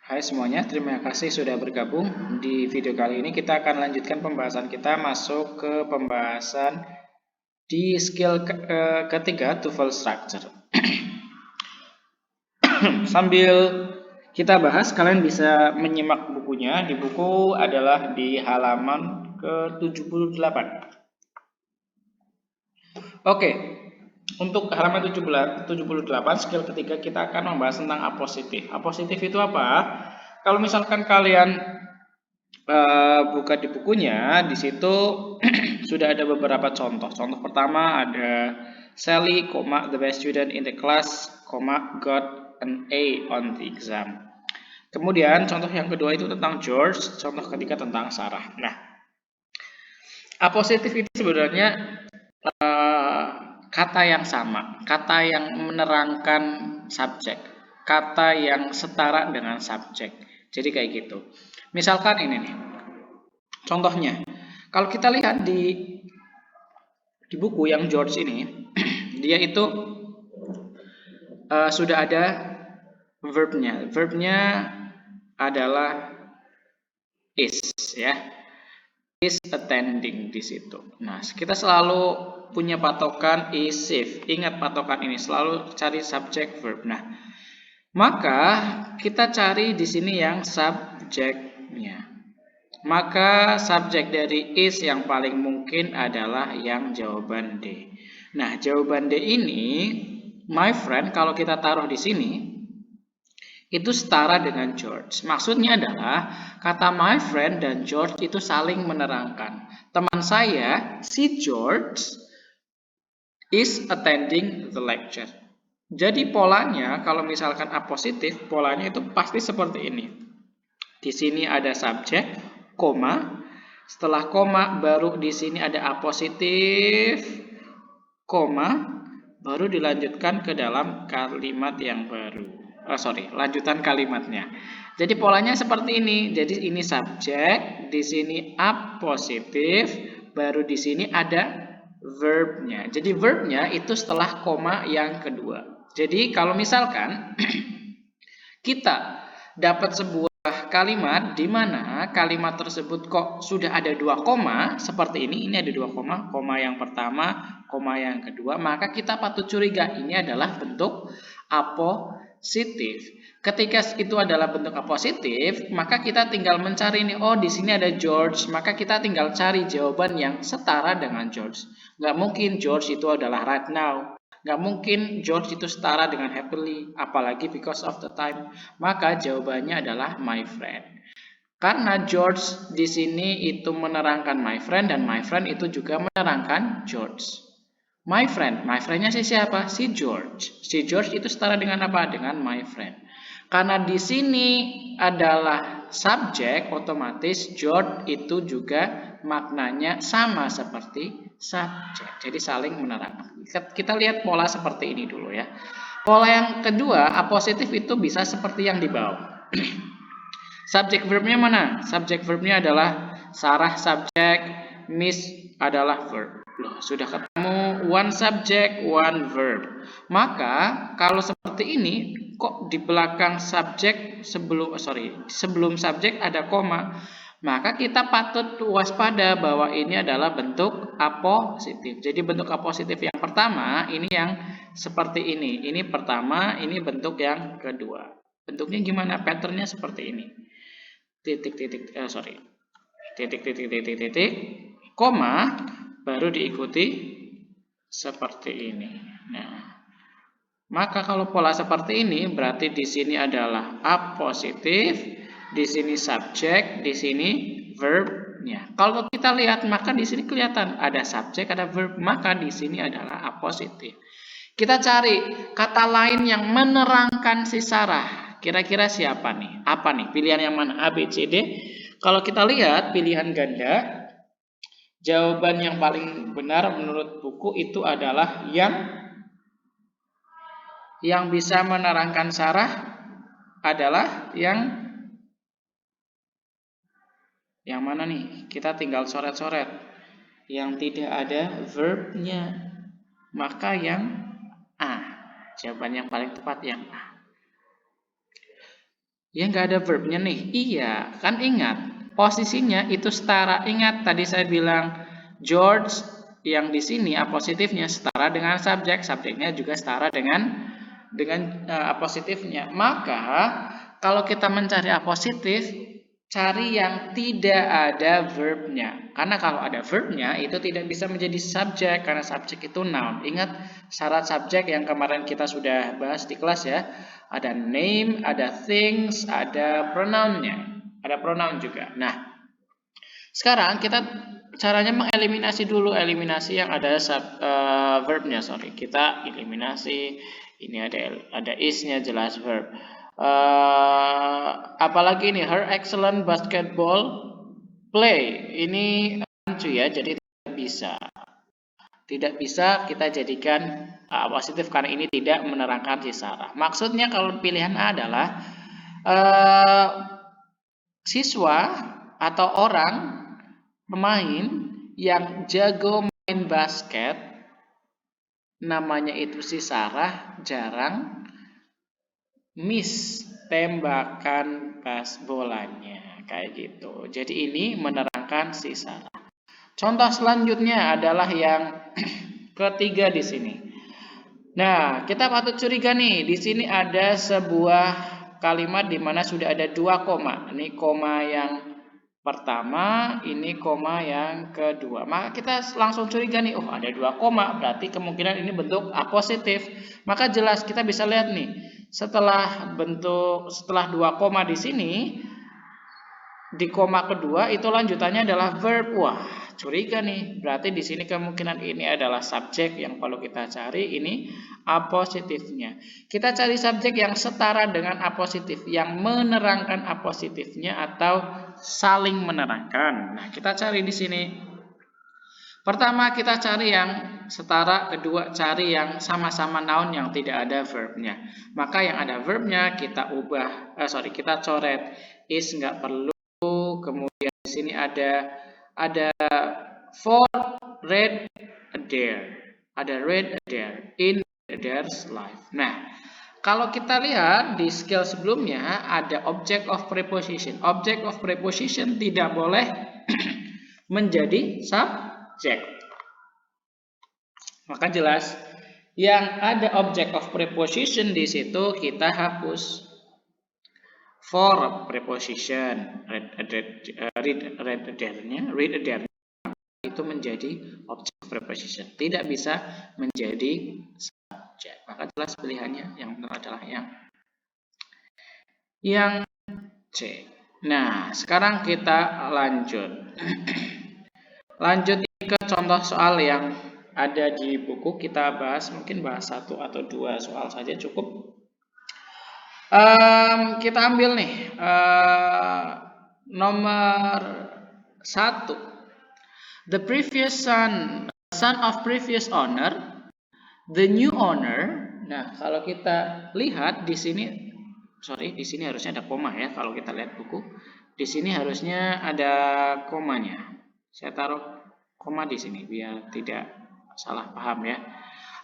Hai semuanya, terima kasih sudah bergabung. Di video kali ini kita akan lanjutkan pembahasan kita masuk ke pembahasan di skill ketiga, tuple structure. Sambil kita bahas, kalian bisa menyimak bukunya. Di buku adalah di halaman ke-78. Oke, untuk halaman 78, skill ketiga kita akan membahas tentang apositif. Apositif itu apa? Kalau misalkan kalian buka di bukunya, di situ sudah ada beberapa contoh. Contoh pertama ada Sally, the best student in the class, got an A on the exam. Kemudian contoh yang kedua itu tentang George, contoh ketiga tentang Sarah. Nah, apositif itu sebenarnya kata yang sama, kata yang menerangkan subjek, kata yang setara dengan subjek. Jadi kayak gitu. Misalkan ini nih, contohnya. Kalau kita lihat di buku yang George ini, dia itu sudah ada verbnya. Verbnya adalah is, ya. Is attending di situ. Nah, kita selalu punya patokan is if. Ingat patokan ini, selalu cari subjek verb. Nah, maka kita cari di sini yang subjeknya. Maka subjek dari is yang paling mungkin adalah yang jawaban D. Nah, jawaban D ini, my friend, kalau kita taruh di sini, itu setara dengan George. Maksudnya adalah kata my friend dan George itu saling menerangkan. Teman saya, si George, is attending the lecture. Jadi polanya, kalau misalkan apositif, polanya itu pasti seperti ini. Di sini ada subjek, koma, setelah koma baru di sini ada apositif, koma, baru dilanjutkan ke dalam kalimat yang baru. Lanjutan kalimatnya. Jadi polanya seperti ini. Jadi ini subjek, di sini apositif, baru di sini ada verbnya. Jadi verbnya itu setelah koma yang kedua. Jadi kalau misalkan kita dapat sebuah kalimat di mana kalimat tersebut kok sudah ada dua koma seperti ini ada dua koma yang pertama, koma yang kedua, maka kita patut curiga ini adalah bentuk apositif. Ketika itu adalah bentuk apositif, maka kita tinggal mencari nih, oh di sini ada George, maka kita tinggal cari jawaban yang setara dengan George. Nggak mungkin George itu adalah right now. Nggak mungkin George itu setara dengan happily, apalagi because of the time. Maka jawabannya adalah my friend. Karena George di sini itu menerangkan my friend dan my friend itu juga menerangkan George. My friend-nya siapa? Si George. Si George itu setara dengan apa? Dengan my friend. Karena di sini adalah subjek, otomatis George itu juga maknanya sama seperti subjek. Jadi saling menerangkan. Kita lihat pola seperti ini dulu ya. Pola yang kedua, apositif itu bisa seperti yang di bawah. Subjek verbnya mana? Subjek verbnya adalah Sarah subjek, Miss adalah verb. Loh, sudah ketemu one subject, one verb. Maka kalau seperti ini, kok di belakang subjek sebelum subjek ada koma, maka kita patut waspada bahwa ini adalah bentuk apositif. Jadi bentuk apositif yang pertama ini yang seperti ini. Ini pertama, ini bentuk yang kedua. Bentuknya gimana? Patternnya seperti ini. Titik, koma, baru diikuti seperti ini. Nah, maka kalau pola seperti ini berarti di sini adalah apositif, di sini subjek, di sini verbnya. Kalau kita lihat maka di sini kelihatan ada subjek, ada verb, maka di sini adalah apositif. Kita cari kata lain yang menerangkan si Sarah. Kira-kira siapa nih? Apa nih? Pilihan yang mana? A, B, C, D. Kalau kita lihat pilihan ganda, jawaban yang paling benar menurut buku itu adalah yang bisa menerangkan Sarah adalah yang mana nih? Kita tinggal coret-coret. Yang tidak ada verbnya. Maka yang A. Jawaban yang paling tepat yang A. Ya nggak ada verbnya nih. Iya, kan ingat. Posisinya itu setara. Ingat tadi saya bilang George yang di sini apositifnya setara dengan subjek. Subjeknya juga setara dengan apositifnya. Maka kalau kita mencari apositif, cari yang tidak ada verbnya. Karena kalau ada verbnya itu tidak bisa menjadi subjek karena subjek itu noun. Ingat syarat subjek yang kemarin kita sudah bahas di kelas ya. Ada name, ada things, ada pronounnya. Ada pronoun juga. Nah, sekarang kita caranya mengeliminasi dulu eliminasi yang ada verbnya. Sorry, kita eliminasi. Ini ada is-nya jelas verb. Apalagi nih her excellent basketball play. Ini lucu ya, jadi tidak bisa kita jadikan positif karena ini tidak menerangkan si Sarah. Maksudnya kalau pilihan A adalah siswa atau orang pemain yang jago main basket, namanya itu si Sarah, jarang miss tembakan bolanya kayak gitu. Jadi ini menerangkan si Sarah. Contoh selanjutnya adalah yang ketiga di sini. Nah, kita patut curiga nih, di sini ada sebuah kalimat di mana sudah ada 2 koma. Ini koma yang pertama, ini koma yang kedua. Maka kita langsung curiga nih, oh ada 2 koma, berarti kemungkinan ini bentuk apositif. Maka jelas kita bisa lihat nih, setelah 2 koma di sini, di koma kedua itu lanjutannya adalah verb. Wah, curiga nih. Berarti di sini kemungkinan ini adalah subjek yang perlu kita cari, ini apositifnya. Kita cari subjek yang setara dengan apositif, yang menerangkan apositifnya atau saling menerangkan. Nah, kita cari di sini. Pertama kita cari yang setara, kedua cari yang sama-sama noun yang tidak ada verbnya. Maka yang ada verbnya kita kita coret. Is nggak perlu. Kemudian di sini ada for read a dare. Ada read a dare in a dare's life. Nah, kalau kita lihat di skill sebelumnya ada object of preposition. Object of preposition tidak boleh menjadi subjek. Maka jelas yang ada object of preposition di situ kita hapus. For preposition read a dare itu menjadi object of preposition, tidak bisa menjadi subjek. Maka jelas pilihannya yang benar adalah yang C. Nah, sekarang kita lanjut ke contoh soal yang ada di buku. Kita mungkin bahas 1 atau 2 soal saja cukup. Kita ambil nih nomor 1. The previous son of previous owner, the new owner. Nah, kalau kita lihat di sini, di sini harusnya ada koma ya. Kalau kita lihat buku, di sini harusnya ada komanya. Saya taruh koma di sini biar tidak salah paham ya.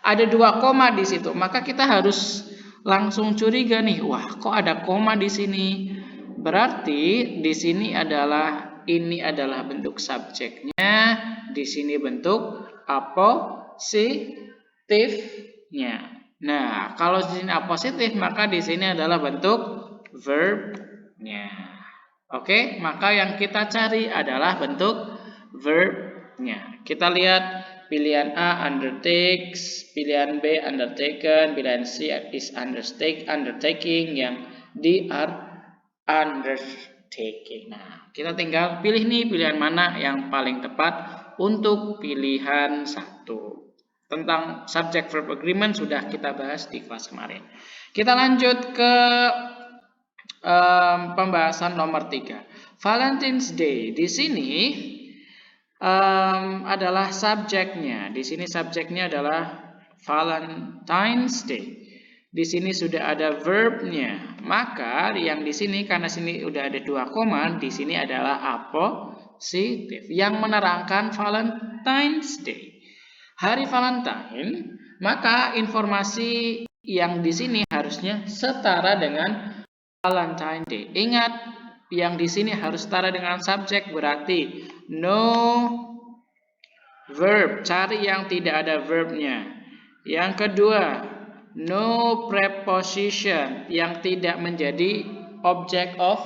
Ada 2 koma di situ, maka kita harus langsung curiga nih, wah kok ada koma di sini? Berarti di sini ini adalah bentuk subjeknya, di sini bentuk apositifnya. Nah, kalau di sini apositif, maka di sini adalah bentuk verbnya. Oke, maka yang kita cari adalah bentuk verbnya. Kita lihat. Pilihan A undertakes, pilihan B undertaken, pilihan C is undertaking, yang D are undertaking. Nah, kita tinggal pilih nih pilihan mana yang paling tepat untuk pilihan 1. Tentang subject verb agreement sudah kita bahas di kelas kemarin. Kita lanjut ke pembahasan nomor 3. Valentine's Day. Di sini adalah subjeknya. Di sini subjeknya adalah Valentine's Day. Di sini sudah ada verbnya. Maka yang di sini karena sini udah ada 2 koma, di sini adalah apositif yang menerangkan Valentine's Day. Hari Valentine, maka informasi yang di sini harusnya setara dengan Valentine Day. Ingat, yang di sini harus setara dengan subjek, berarti no verb. Cari yang tidak ada verbnya. Yang kedua, no preposition, yang tidak menjadi object of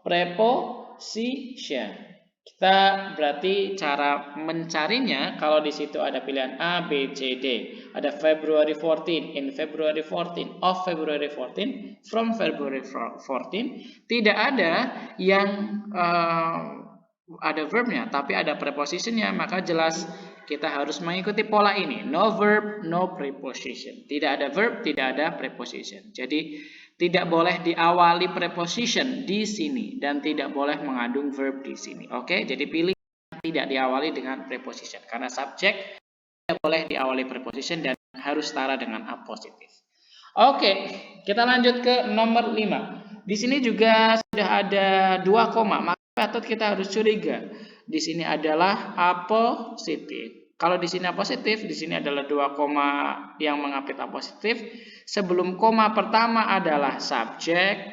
preposition. Kita berarti cara mencarinya, kalau di situ ada pilihan A, B, C, D. Ada February 14, in February 14, of February 14, from February 14. Tidak ada yang ada verbnya, tapi ada prepositionnya, maka jelas kita harus mengikuti pola ini. No verb, no preposition. Tidak ada verb, tidak ada preposition. Jadi tidak boleh diawali preposition di sini dan tidak boleh mengandung verb di sini. Oke, jadi pilih yang tidak diawali dengan preposition karena subjek tidak boleh diawali preposition dan harus setara dengan apositif. Oke, kita lanjut ke nomor 5. Di sini juga sudah ada 2 koma, maka patut kita harus curiga. Di sini adalah apositif. Kalau di sini apositif, di sini adalah 2 koma yang mengapit apositif. Sebelum koma pertama adalah subjek.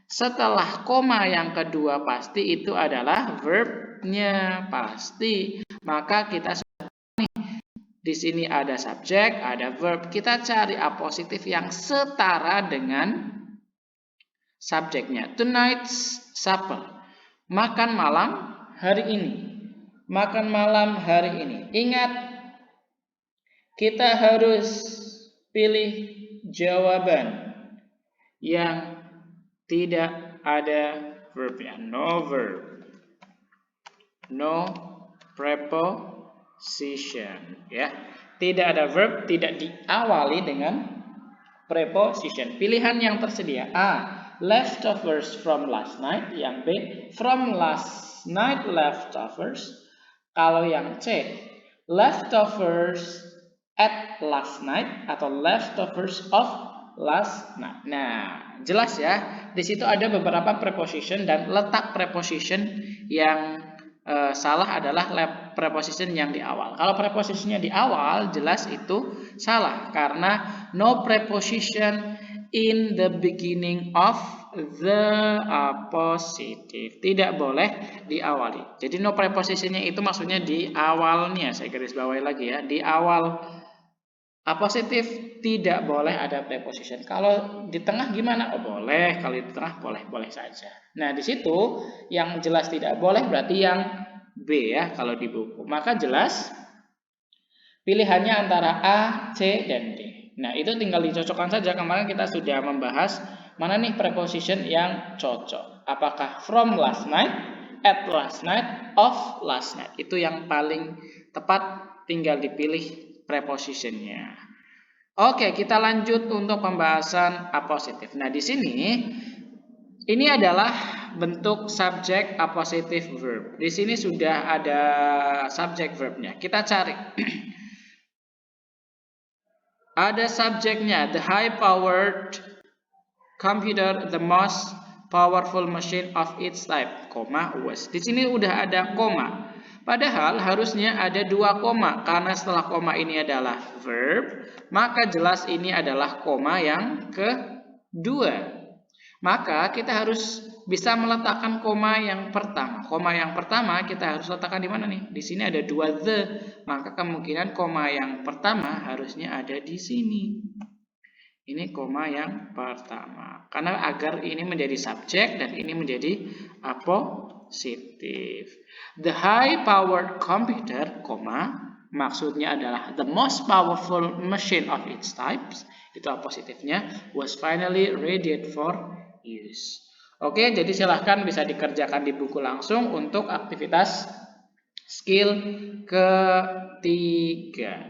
Setelah koma yang kedua pasti itu adalah verbnya, pasti. Maka kita sudah nih, di sini ada subjek, ada verb. Kita cari apositif yang setara dengan subjeknya. Tonight's supper. Makan malam hari ini. Makan malam hari ini. Ingat, kita harus pilih jawaban yang tidak ada verbnya. No verb. No preposition. Ya. Tidak ada verb, tidak diawali dengan preposition. Pilihan yang tersedia. A. Leftovers from last night. Yang B. From last night leftovers. Kalau yang C, leftovers at last night atau leftovers of last night. Nah, jelas ya. Di situ ada beberapa preposition dan letak preposition yang salah adalah preposition yang di awal. Kalau prepositionnya di awal, jelas itu salah karena no preposition in the beginning of the apositive. Tidak boleh diawali. Jadi no prepositionnya itu maksudnya di awalnya. Saya garis bawahi lagi ya. Di awal apositif tidak boleh ada preposition. Kalau di tengah gimana? Oh, boleh. Kalau di tengah boleh saja. Nah, di situ yang jelas tidak boleh berarti yang B ya kalau di buku. Maka jelas pilihannya antara A, C, dan D. Nah, itu tinggal dicocokkan saja. Kemarin kita sudah membahas mana nih preposition yang cocok. Apakah from last night, at last night, of last night. Itu yang paling tepat, tinggal dipilih prepositionnya. Oke, kita lanjut untuk pembahasan apositif. Nah, di sini ini adalah bentuk subjek apositif verb. Di sini sudah ada subjek verbnya. Kita cari. Ada subjeknya, the high-powered computer, the most powerful machine of its type, koma, was. Di sini udah ada koma. Padahal harusnya ada 2 koma, karena setelah koma ini adalah verb, maka jelas ini adalah koma yang kedua. Maka kita harus bisa meletakkan koma yang pertama. Koma yang pertama kita harus letakkan di mana nih? Di sini ada 2 the. Maka kemungkinan koma yang pertama harusnya ada di sini. Ini koma yang pertama. Karena agar ini menjadi subjek dan ini menjadi apositif. The high-powered computer, koma, maksudnya adalah the most powerful machine of its types. Itu apositifnya. Was finally ready for use. Oke, jadi silahkan bisa dikerjakan di buku langsung untuk aktivitas skill ketiga.